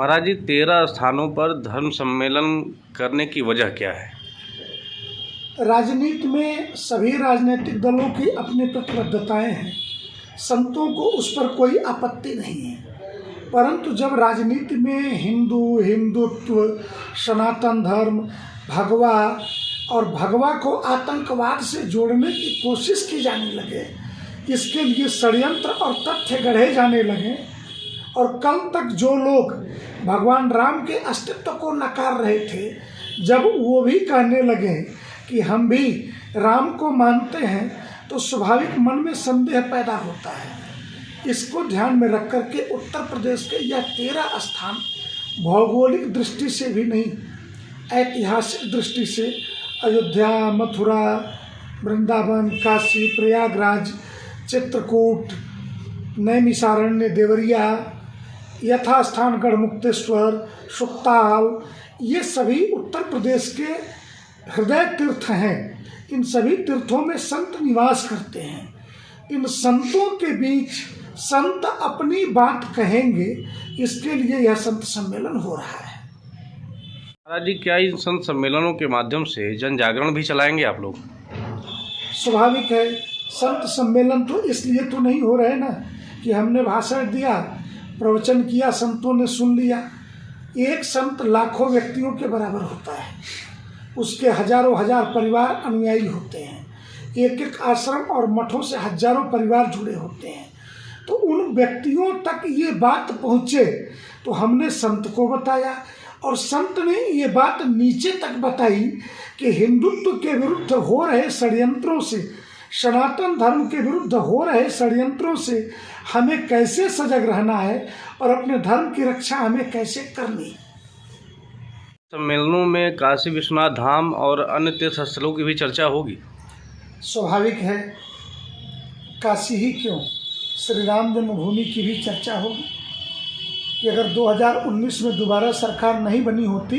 महाराज जी, 13 स्थानों पर धर्म सम्मेलन करने की वजह क्या है? राजनीति में सभी राजनीतिक दलों की अपनी प्रतिबद्धताएं हैं। संतों को उस पर कोई आपत्ति नहीं है, परंतु जब राजनीति में हिंदुत्व, सनातन धर्म, भगवा और भगवा को आतंकवाद से जोड़ने की कोशिश की जाने लगे, इसके लिए षड्यंत्र और तथ्य गढ़े जाने लगे और कल तक जो लोग भगवान राम के अस्तित्व को नकार रहे थे, जब वो भी कहने लगे कि हम भी राम को मानते हैं, तो स्वाभाविक मन में संदेह पैदा होता है। इसको ध्यान में रख कर के उत्तर प्रदेश के यह 13 स्थान भौगोलिक दृष्टि से भी नहीं, ऐतिहासिक दृष्टि से अयोध्या, मथुरा, वृंदावन, काशी, प्रयागराज, चित्रकूट, नैमिषारण्य, देवरिया, यथास्थान गढ़मुक्तेश्वर, सुखताल, ये सभी उत्तर प्रदेश के हृदय तीर्थ हैं। इन सभी तीर्थों में संत निवास करते हैं। इन संतों के बीच संत अपनी बात कहेंगे, इसके लिए यह संत सम्मेलन हो रहा है। महाराज जी, क्या इन संत सम्मेलनों के माध्यम से जन जागरण भी चलाएंगे आप लोग? स्वाभाविक है, संत सम्मेलन तो इसलिए तो नहीं हो रहे ना कि हमने भाषण दिया, प्रवचन किया, संतों ने सुन लिया। एक संत लाखों व्यक्तियों के बराबर होता है, उसके हजारों हजार परिवार अनुयायी होते हैं, एक एक आश्रम और मठों से हजारों परिवार जुड़े होते हैं। तो उन व्यक्तियों तक ये बात पहुँचे तो हमने संत को बताया और संत ने ये बात नीचे तक बताई कि हिंदुत्व के विरुद्ध हो रहे षड्यंत्रों से, सनातन धर्म के विरुद्ध हो रहे षड्यंत्रों से हमें कैसे सजग रहना है और अपने धर्म की रक्षा हमें कैसे करनी। सम्मेलनों में काशी विश्वनाथ धाम और अन्य तीर्थ स्थलों की भी चर्चा होगी। स्वाभाविक है, काशी ही क्यों, श्री राम जन्मभूमि की भी चर्चा होगी कि अगर 2019 में दोबारा सरकार नहीं बनी होती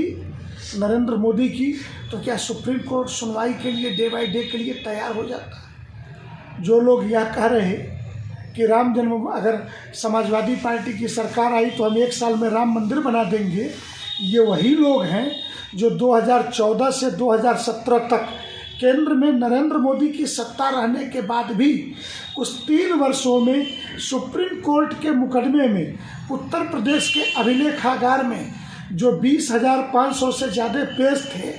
नरेंद्र मोदी की, तो क्या सुप्रीम कोर्ट सुनवाई के लिए डे बाय डे के लिए तैयार हो जाता। जो लोग यह कह रहे कि राम जन्म, अगर समाजवादी पार्टी की सरकार आई तो हम 1 साल में राम मंदिर बना देंगे, ये वही लोग हैं जो 2014 से 2017 तक केंद्र में नरेंद्र मोदी की सत्ता रहने के बाद भी उस 3 वर्षों में सुप्रीम कोर्ट के मुकदमे में उत्तर प्रदेश के अभिलेखागार में जो 20,500 से ज़्यादा पेज थे,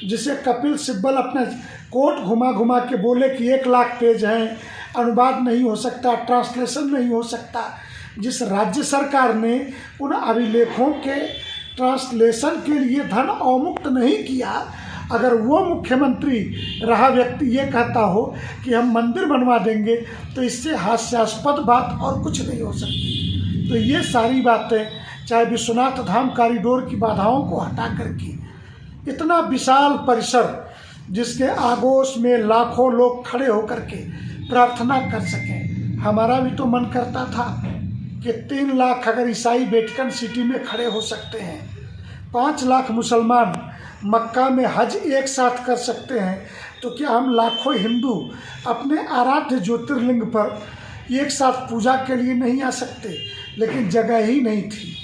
जिसे कपिल सिब्बल अपना कोर्ट घुमा घुमा के बोले कि 1 लाख पेज हैं, अनुवाद नहीं हो सकता, ट्रांसलेशन नहीं हो सकता, जिस राज्य सरकार ने उन अभिलेखों के ट्रांसलेशन के लिए धन अवमुक्त नहीं किया, अगर वो मुख्यमंत्री रहा व्यक्ति ये कहता हो कि हम मंदिर बनवा देंगे, तो इससे हास्यास्पद बात और कुछ नहीं हो सकती। तो ये सारी बातें, चाहे विश्वनाथ धाम कॉरिडोर की बाधाओं को हटा करके इतना विशाल परिसर जिसके आगोश में लाखों लोग खड़े होकर के प्रार्थना कर सकें। हमारा भी तो मन करता था कि 3 लाख अगर ईसाई वेटिकन सिटी में खड़े हो सकते हैं, 5 लाख मुसलमान मक्का में हज एक साथ कर सकते हैं, तो क्या हम लाखों हिंदू अपने आराध्य ज्योतिर्लिंग पर एक साथ पूजा के लिए नहीं आ सकते? लेकिन जगह ही नहीं थी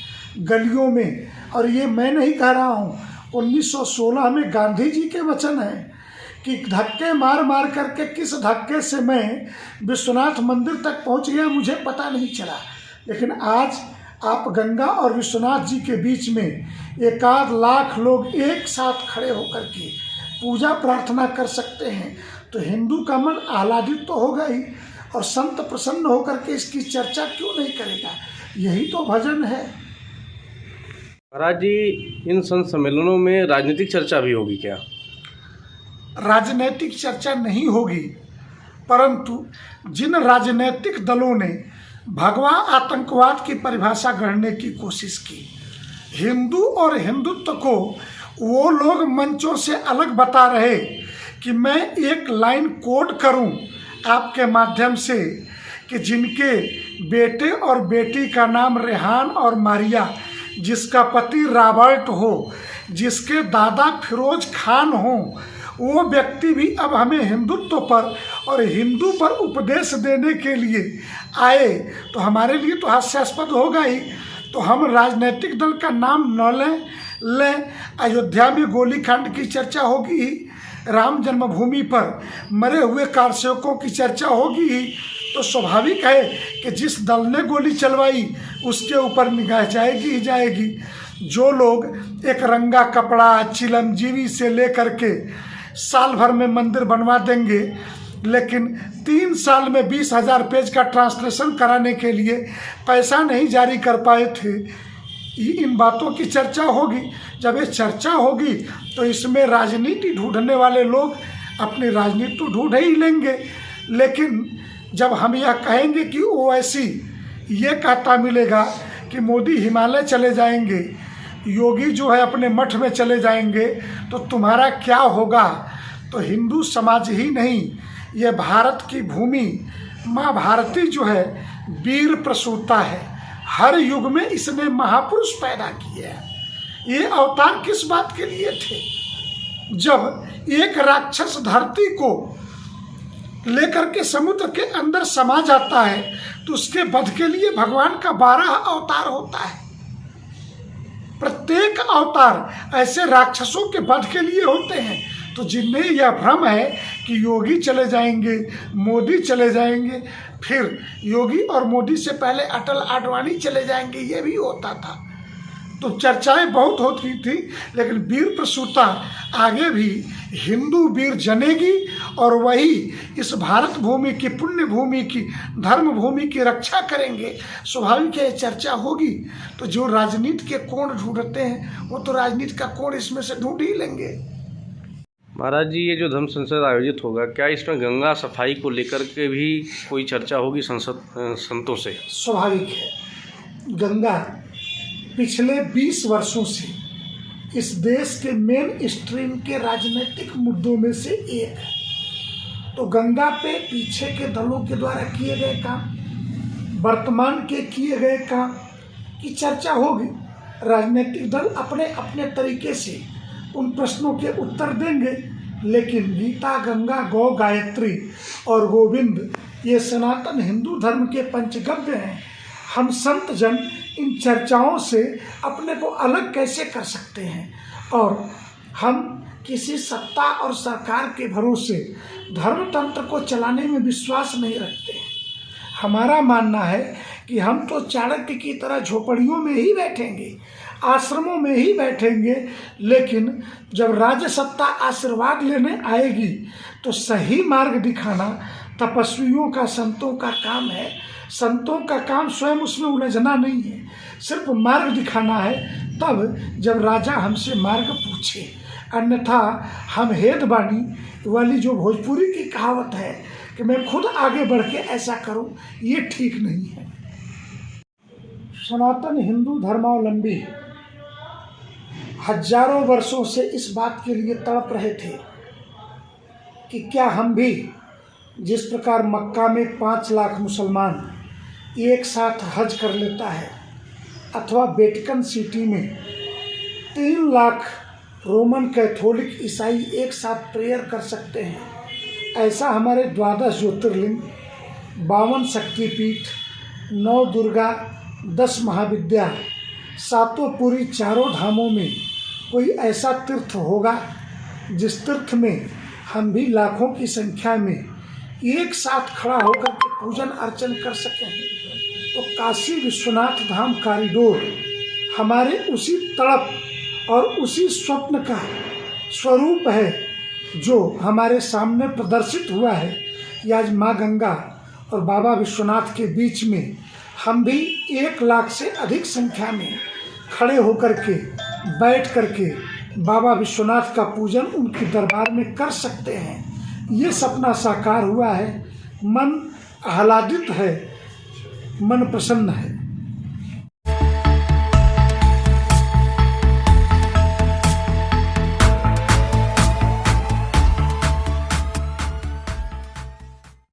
गलियों में। और ये मैं नहीं कह रहा हूँ, 1916 में गांधी जी के वचन हैं कि धक्के मार मार करके किस धक्के से मैं विश्वनाथ मंदिर तक पहुँच गया मुझे पता नहीं चला। लेकिन आज आप गंगा और विश्वनाथ जी के बीच में 1 लाख लोग एक साथ खड़े होकर के पूजा प्रार्थना कर सकते हैं, तो हिंदू का मन आह्लादित तो होगा ही, और संत प्रसन्न होकर के इसकी चर्चा क्यों नहीं करेगा? यही तो भजन है। महाराज जी, इन संत सम्मेलनों में राजनीतिक चर्चा भी होगी क्या? राजनीतिक चर्चा नहीं होगी, परंतु जिन राजनीतिक दलों ने भगवा आतंकवाद की परिभाषा गढ़ने की कोशिश की, हिंदू और हिंदुत्व को वो लोग मंचों से अलग बता रहे कि मैं एक लाइन कोट करूं आपके माध्यम से कि जिनके बेटे और बेटी का नाम रेहान और मारिया, जिसका पति रॉबर्ट हो, जिसके दादा फिरोज खान हो, वो व्यक्ति भी अब हमें हिंदुत्व पर और हिंदू पर उपदेश देने के लिए आए, तो हमारे लिए तो हास्यास्पद होगा ही। तो हम राजनीतिक दल का नाम न लें। अयोध्या में गोलीकांड की चर्चा होगी ही, राम जन्मभूमि पर मरे हुए कारसेवकों की चर्चा होगी ही, तो स्वाभाविक है कि जिस दल ने गोली चलवाई उसके ऊपर निगाह जाएगी ही जाएगी। जो लोग एक रंगा कपड़ा चिलमजीवी से लेकर के साल भर में मंदिर बनवा देंगे, लेकिन 3 साल में 20,000 पेज का ट्रांसलेशन कराने के लिए पैसा नहीं जारी कर पाए थे, इन बातों की चर्चा होगी। जब ये चर्चा होगी तो इसमें राजनीति ढूंढने वाले लोग अपनी राजनीति तो ढूंढ ही लेंगे। लेकिन जब हम यह कहेंगे कि ओवैसी ये कहता मिलेगा कि मोदी हिमालय चले जाएंगे, योगी जो है अपने मठ में चले जाएंगे, तो तुम्हारा क्या होगा? तो हिंदू समाज ही नहीं, ये भारत की भूमि माँ भारती जो है वीर प्रसूता है। हर युग में इसने महापुरुष पैदा किए हैं। ये अवतार किस बात के लिए थे? जब एक राक्षस धरती को लेकर के समुद्र के अंदर समा जाता है तो उसके वध के लिए भगवान का 12 अवतार होता है। प्रत्येक अवतार ऐसे राक्षसों के वध के लिए होते हैं। तो जिन्हें यह भ्रम है कि योगी चले जाएंगे, मोदी चले जाएंगे, फिर योगी और मोदी से पहले अटल आडवाणी चले जाएंगे, ये भी होता था। तो चर्चाएं बहुत होती थी, लेकिन वीर प्रसूता आगे भी हिंदू वीर जनेगी और वही इस भारत भूमि की पुण्य भूमि की धर्म भूमि की रक्षा करेंगे। स्वाभाविक है चर्चा होगी। तो जो राजनीति के कोण ढूंढते हैं वो तो राजनीति का कोण इसमें से ढूंढ ही लेंगे। महाराज जी, ये जो धर्म संसद आयोजित होगा, क्या इसमें गंगा सफाई को लेकर के भी कोई चर्चा होगी संतों से? स्वाभाविक है। गंगा पिछले 20 वर्षों से इस देश के मेन स्ट्रीम के राजनीतिक मुद्दों में से एक है। तो गंगा पे पीछे के दलों के द्वारा किए गए काम, वर्तमान के किए गए काम की चर्चा होगी। राजनीतिक दल अपने अपने तरीके से उन प्रश्नों के उत्तर देंगे, लेकिन गीता, गंगा, गौ, गायत्री और गोविंद ये सनातन हिंदू धर्म के पंचगव्य हैं। हम संत जन इन चर्चाओं से अपने को अलग कैसे कर सकते हैं? और हम किसी सत्ता और सरकार के भरोसे धर्मतंत्र को चलाने में विश्वास नहीं रखते हैं। हमारा मानना है कि हम तो चाणक्य की तरह झोपड़ियों में ही बैठेंगे, आश्रमों में ही बैठेंगे, लेकिन जब राज्य सत्ता आशीर्वाद लेने आएगी तो सही मार्ग दिखाना तपस्वियों का, संतों का काम है। संतों का काम स्वयं उसमें उलझना नहीं है, सिर्फ मार्ग दिखाना है। तब जब राजा हमसे मार्ग पूछे, अन्यथा हम हेदबानी वाली जो भोजपुरी की कहावत है कि मैं खुद आगे बढ़ के ऐसा करूं, ये ठीक नहीं है। सनातन हिंदू धर्मावलंबी हजारों वर्षों से इस बात के लिए तड़प रहे थे कि क्या हम भी जिस प्रकार मक्का में 5 लाख मुसलमान एक साथ हज कर लेता है, अथवा वेटिकन सिटी में 3 लाख रोमन कैथोलिक ईसाई एक साथ प्रेयर कर सकते हैं, ऐसा हमारे 12 ज्योतिर्लिंग, 52 शक्तिपीठ, 9 दुर्गा, 10 महाविद्या, 7 पुरी, 4 धामों में कोई ऐसा तीर्थ होगा जिस तीर्थ में हम भी लाखों की संख्या में एक साथ खड़ा होकर के पूजन अर्चन कर सकें? तो काशी विश्वनाथ धाम कॉरिडोर हमारे उसी तड़प और उसी स्वप्न का स्वरूप है जो हमारे सामने प्रदर्शित हुआ है कि आज माँ गंगा और बाबा विश्वनाथ के बीच में हम भी 1 लाख से अधिक संख्या में खड़े होकर के बैठ करके बाबा विश्वनाथ का पूजन उनके दरबार में कर सकते हैं। ये सपना साकार हुआ है। मन आह्लादित है, मन प्रसन्न है।